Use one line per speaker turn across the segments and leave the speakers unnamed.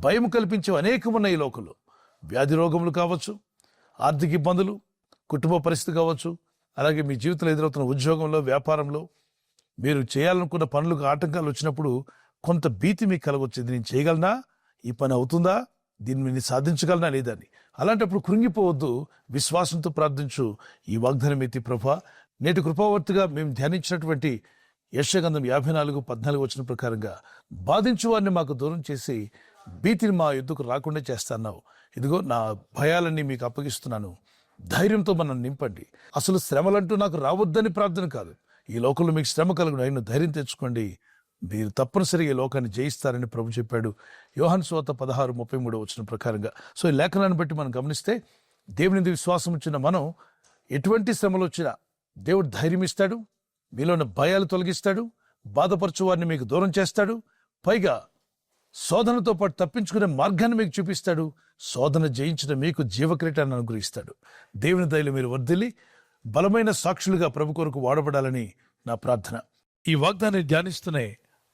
భయం కల్పించే అనేకమున్న ఈ లోకంలో వ్యాధి రోగములు కావచ్చు, ఆర్థిక ఇబ్బందులు, కుటుంబ పరిస్థితి కావచ్చు, అలాగే మీ జీవితంలో ఎదురవుతున్న ఉద్యోగంలో, వ్యాపారంలో, మీరు చేయాలనుకున్న పనులకు ఆటంకాలు వచ్చినప్పుడు కొంత భీతి మీకు కలగొచ్చింది. నేను చేయగలనా, ఈ పని అవుతుందా, దీన్ని నేను సాధించగలనా లేదని. అలాంటప్పుడు కృంగిపోవద్దు, విశ్వాసంతో ప్రార్థించు. ఈ వాగ్దానం ఎత్తి ప్రభా, నేటి కృపావర్తిగా మేము ధ్యానించినటువంటి యెషయా గ్రంథం 54:14 వచ్చిన ప్రకారంగా బాధించు వారిని మాకు దూరం చేసి భీతిని మా యుద్ధకు రాకుండా చేస్తున్నావు. ఇదిగో నా భయాలన్నీ మీకు అప్పగిస్తున్నాను, ధైర్యంతో మనం నింపండి. అసలు శ్రమలంటూ నాకు రావద్దని ప్రార్థన కాదు, ఈ లోకంలో మీకు శ్రమ కలుగును, అయిన ధైర్యం తెచ్చుకోండి, మీరు తప్పనిసరిగా ఈ లోకాన్ని జయిస్తారని ప్రభు చెప్పాడు. యోహాను సువార్త 16:33 వచ్చిన ప్రకారంగా. సో ఈ లేఖనాన్ని బట్టి మనం గమనిస్తే దేవుని విశ్వాసం వచ్చిన మనం ఎటువంటి శ్రమలు వచ్చినా దేవుడు ధైర్యం ఇస్తాడు, మీలో ఉన్న భయాలు తొలగిస్తాడు, బాధపరచు వారిని మీకు దూరం చేస్తాడు, పైగా శోధనతో పాటు తప్పించుకునే మార్గాన్ని మీకు చూపిస్తాడు, శోధన జయించిన మీకు జీవక్రీటాన్ని అనుగ్రహిస్తాడు. దేవుని దయలో మీరు వర్ధిల్లి బలమైన సాక్షులుగా ప్రభు కొరకు వాడబడాలని నా ప్రార్థన. ఈ వాగ్దాన్ని ధ్యానిస్తూనే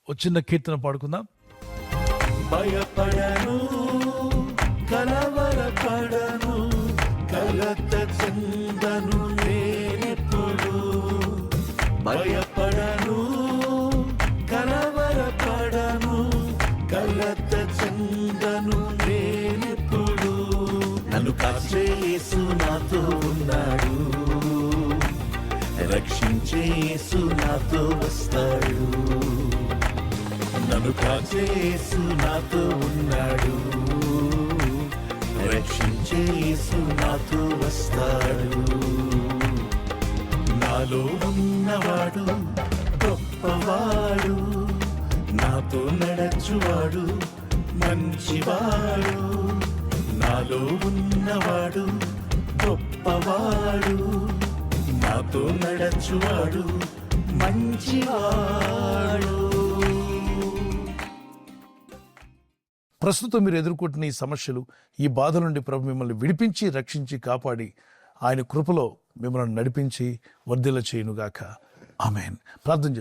ఒక చిన్న కీర్తన పాడుకుందాం.
భయపడను, కలవరపడను, కలత చెందను నేనెప్పుడు. భయపడను, కలవరపడను, కలత చెందను నేనెప్పుడు. నన్ను కాచే యేసు నాతో ఉన్నాడు, రక్షించే యేసు నాతో వస్తాడు. నన్ను కాచే యేసు నాతో ఉన్నాడు, రక్షించే యేసు నాతో వస్తాడు. నాలో ఉన్నవాడు గొప్పవాడు, నాతో నడచువాడు మంచివాడు. నాలో ఉన్నవాడు గొప్పవాడు, నాతో నడచువాడు మంచివాడు.
ప్రస్తుతం మీరు ఎదుర్కొంటున్న ఈ సమస్యలు, ఈ బాధల నుండి ప్రభు మిమ్మల్ని విడిపించి, రక్షించి, కాపాడి ఆయన కృపలో మిమ్మల్ని నడిపించి వర్ధిల్ల చేయునుగాక. ఆమేన్. ప్రార్థన